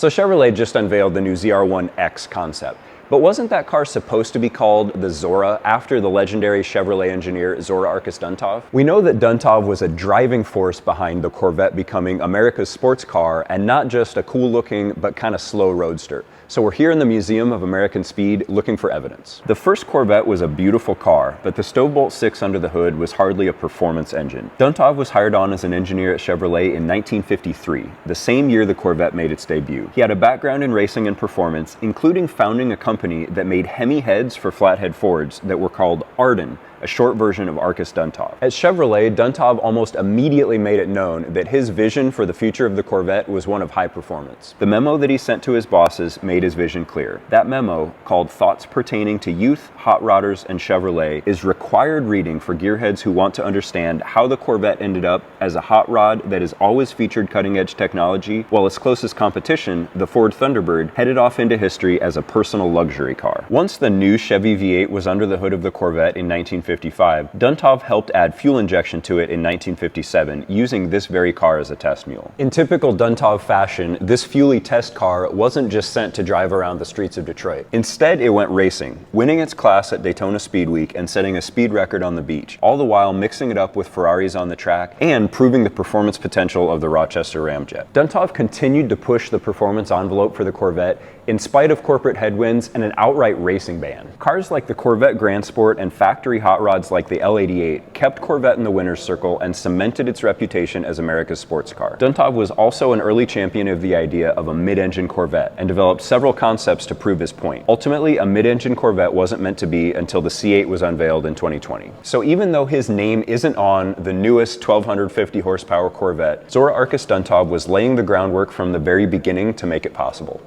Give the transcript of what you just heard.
So Chevrolet just unveiled the new ZR1X concept. But wasn't that car supposed to be called the ZORA after the legendary Chevrolet engineer ZORA-Arkus Duntov? We know that Duntov was a driving force behind the Corvette becoming America's sports car and not just a cool-looking but kind of slow roadster. So we're here in the Museum of American Speed looking for evidence. The first Corvette was a beautiful car, but the Stovebolt 6 under the hood was hardly a performance engine. Duntov was hired on as an engineer at Chevrolet in 1953, the same year the Corvette made its debut. He had a background in racing and performance, including founding a company that made Hemi heads for flathead Fords that were called Arden, a short version of Arkus Duntov. At Chevrolet, Duntov almost immediately made it known that his vision for the future of the Corvette was one of high performance. The memo that he sent to his bosses made his vision clear. That memo, called Thoughts Pertaining to Youth, Hot Rodders, and Chevrolet, is required reading for gearheads who want to understand how the Corvette ended up as a hot rod that has always featured cutting-edge technology, while its closest competition, the Ford Thunderbird, headed off into history as a personal luxury car. Once the new Chevy V8 was under the hood of the Corvette in 1955, Duntov helped add fuel injection to it in 1957, using this very car as a test mule. In typical Duntov fashion, this fuelie test car wasn't just sent to drive around the streets of Detroit. Instead, it went racing, winning its class at Daytona Speed Week and setting a speed record on the beach, all the while mixing it up with Ferraris on the track and proving the performance potential of the Rochester Ramjet. Duntov continued to push the performance envelope for the Corvette in spite of corporate headwinds and an outright racing ban. Cars like the Corvette Grand Sport and factory hot rods like the L88 kept Corvette in the winner's circle and cemented its reputation as America's sports car. Duntov was also an early champion of the idea of a mid-engine Corvette and developed several concepts to prove his point. Ultimately, a mid-engine Corvette wasn't meant to be until the C8 was unveiled in 2020. So even though his name isn't on the newest 1250 horsepower Corvette, ZORA-Arkus Duntov was laying the groundwork from the very beginning to make it possible.